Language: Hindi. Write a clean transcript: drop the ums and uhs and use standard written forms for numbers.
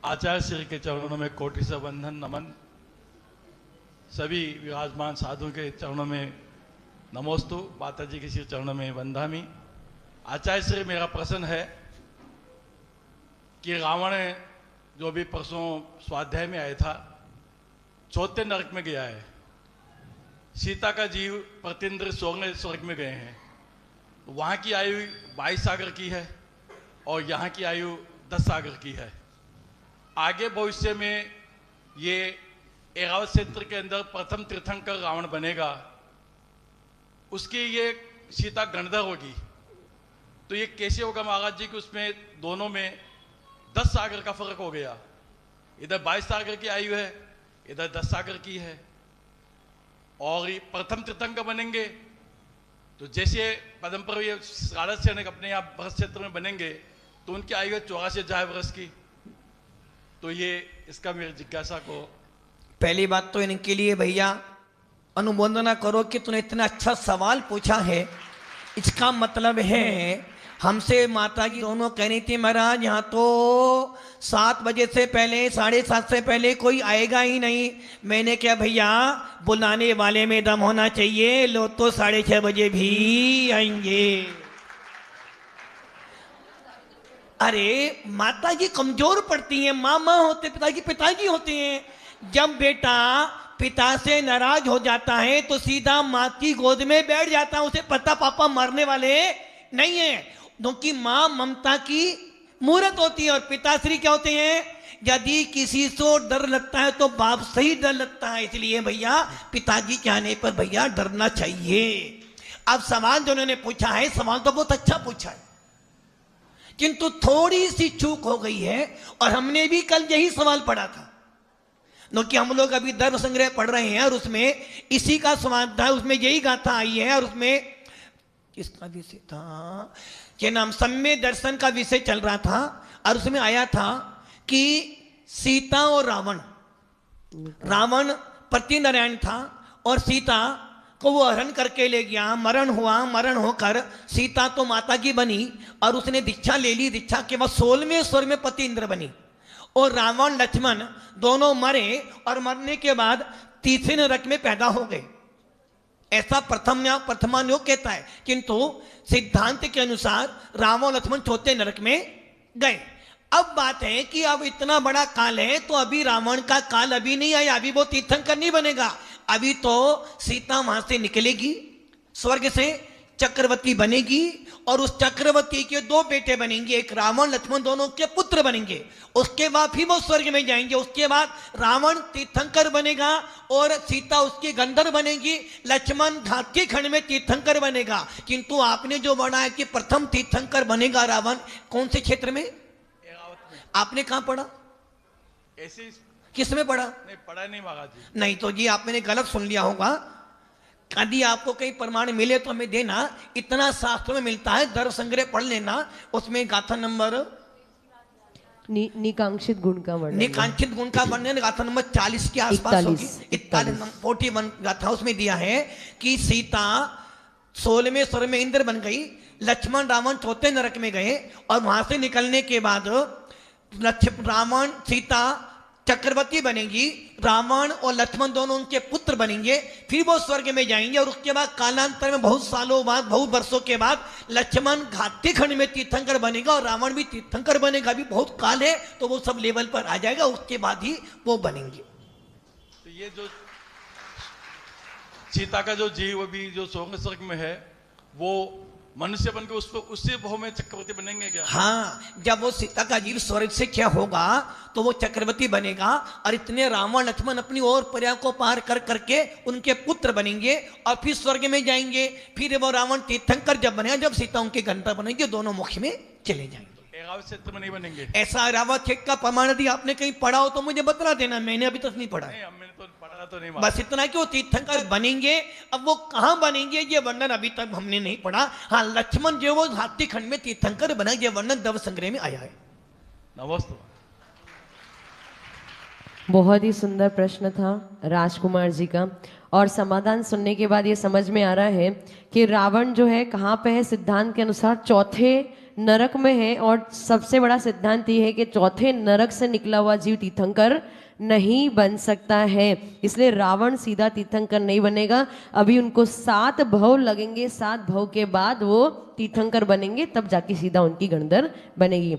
आचार्य श्री के चरणों में कोटि से वंदन नमन। सभी विराजमान साधुओं के चरणों में नमोस्तु। माता जी के श्री चरणों में वंदामी। आचार्य श्री मेरा प्रश्न है कि रावण जो भी परसों स्वाध्याय में आया था, चौथे नरक में गया है। सीता का जीव प्रतीन्द्र स्वर्ग में गए हैं। वहाँ की आयु 22 सागर की है और यहाँ की आयु 10 सागर की है। आगे भविष्य में ये ऐरावत क्षेत्र के अंदर प्रथम तीर्थंकर रावण बनेगा, उसकी ये सीता गणधर होगी। तो ये कैसे होगा महाराज जी कि उसमें दोनों में 10 सागर का फर्क हो गया। इधर 22 सागर की आयु है, इधर 10 सागर की है। और ये प्रथम तीर्थंकर बनेंगे तो जैसे पदमपुर ये सारस सेनक अपने यहाँ भरत क्षेत्र में बनेंगे तो उनकी आयु है 84 वर्ष की। तो ये इसका मेरी जिज्ञासा को पहली बात तो इनके लिए भैया अनुमोदना करो कि तूने इतना अच्छा सवाल पूछा है। इसका मतलब है हमसे माता जी दोनों कह रही थी महाराज यहाँ तो 7 बजे से पहले 7:30 से पहले कोई आएगा ही नहीं। मैंने क्या भैया बुलाने वाले में दम होना चाहिए, लोग तो 6:30 बजे भी आएंगे। अरे माता जी कमजोर पड़ती हैं, मामा होते पिताजी पिताजी होते हैं। जब बेटा पिता से नाराज हो जाता है तो सीधा माँ की गोद में बैठ जाता है। उसे पता पापा मरने वाले नहीं है, क्योंकि माँ ममता की मूर्त होती है और पिताश्री क्या होते हैं। यदि किसी से डर लगता है तो बाप से ही डर लगता है। इसलिए भैया पिताजी के आने पर भैया डरना चाहिए। अब सवाल जो उन्होंने पूछा है, सवाल तो बहुत अच्छा पूछा है, किंतु थोड़ी सी चूक हो गई है। और हमने भी कल यही सवाल पढ़ा था, क्योंकि हम लोग अभी धर्म संग्रह पढ़ रहे हैं और उसमें इसी का समाधान, उसमें यही गाथा आई है। और उसमें किसका विषय था, क्या नाम, सम्य दर्शन का विषय चल रहा था। और उसमें आया था कि सीता और रावण प्रतिनारायण था और सीता को वो हरण करके ले गया। मरण हुआ, मरण होकर सीता तो माता की बनी और उसने दीक्षा ले ली। दीक्षा के बाद 16वें स्वर्ग में पति इंद्र बनी। और रावण लक्ष्मण दोनों मरे और मरने के बाद तीसरे नरक में पैदा हो गए। ऐसा प्रथमानुयोग कहता है, किंतु सिद्धांत के अनुसार रावण लक्ष्मण चौथे नरक में गए। अब बात है कि अब इतना बड़ा काल है तो अभी रावण का काल अभी नहीं आया, अभी वो तीर्थंकर नहीं बनेगा। अभी तो सीता वहां से निकलेगी, स्वर्ग से चक्रवर्ती बनेगी और उस चक्रवर्ती के 2 बेटे बनेंगे, एक रावण लक्ष्मण दोनों के पुत्र बनेंगे। उसके बाद फिर वो स्वर्ग में जाएंगे। उसके बाद रावण तीर्थंकर बनेगा और सीता उसकी गंधर्व बनेगी। लक्ष्मण घाटी खंड में तीर्थंकर बनेगा। किंतु आपने जो बढ़ा है कि प्रथम तीर्थंकर बनेगा रावण, कौन से क्षेत्र में, आपने कहां पढ़ा, ऐसे किसमें पढ़ा? नहीं पढ़ा नहीं महाराज जी। नहीं तो जी आपने गलत सुन लिया होगा। यदि आपको कहीं प्रमाण मिले तो हमें देना। इतना शास्त्र में मिलता है, धर्म संग्रह पढ़ लेना। उसमें गाथा नंबर निकांक्षित गुण का वर्णन, निकांक्षित गुण का वर्णन गाथा नंबर 40 के आसपास होगी। 41 गाथा उसमें दिया है कि सीता 16वें स्वर्ग में इंद्र बन गई, लक्ष्मण रावण चौथे नरक में गए और वहां से निकलने के बाद रावण सीता चक्रवर्ती बनेगी, रावण और लक्ष्मण दोनों उनके पुत्र बनेंगे। फिर वो स्वर्ग में जाएंगे और उसके बाद कालांतर में बहुत सालों बाद, बहुत वर्षों के बाद लक्ष्मण घाटी खंड में तीर्थंकर बनेगा और रावण भी तीर्थंकर बनेगा। भी बहुत काल है तो वो सब लेवल पर आ जाएगा, उसके बाद ही वो बनेंगे। तो ये जो सीता का जो जीव अभी जो स्वर्ग में है वो मनुष्य बन के उसको उससे बहु में चक्रवर्ती बनेंगे क्या? हाँ, जब वो सीता का जीव स्वर्ग से क्या होगा तो वो चक्रवर्ती बनेगा और इतने रावण लक्ष्मण अपनी और पर्याय को पार कर करके उनके पुत्र बनेंगे और फिर स्वर्ग में जाएंगे। फिर वो रावण तीर्थंकर जब बनेगा, जब सीता उनके गंधर्व बनेंगे, दोनों मोक्ष में चले जाएंगे। ऐरावत क्षेत्र में नहीं बनेंगे। ऐसा ऐरावत क्षेत्र का प्रमाण यदि आपने कहीं पढ़ा हो तो मुझे बता देना, मैंने अभी तक नहीं पढ़ा। नहीं, मैंने तो पढ़ा तो नहीं। बस इतना कि वो तीर्थंकर बनेंगे। अब वो कहां बनेंगे ये वर्णन अभी तक हमने नहीं पढ़ा। हाँ, लक्ष्मण जो वो हाथी खंड में तीर्थंकर बना, ये वर्णन धर्म संग्रह में आया है। नमस्ते। बहुत ही सुंदर प्रश्न था राजकुमार जी का, और समाधान सुनने के बाद ये समझ में आ रहा है कि रावण जो है कहाँ पे है। सिद्धांत के अनुसार चौथे नरक में है और सबसे बड़ा सिद्धांत ये है कि चौथे नरक से निकला हुआ जीव तीर्थंकर नहीं बन सकता है, इसलिए रावण सीधा तीर्थंकर नहीं बनेगा। अभी उनको 7 भव लगेंगे, 7 भव के बाद वो तीर्थंकर बनेंगे, तब जाके सीधा उनकी गणधर बनेगी।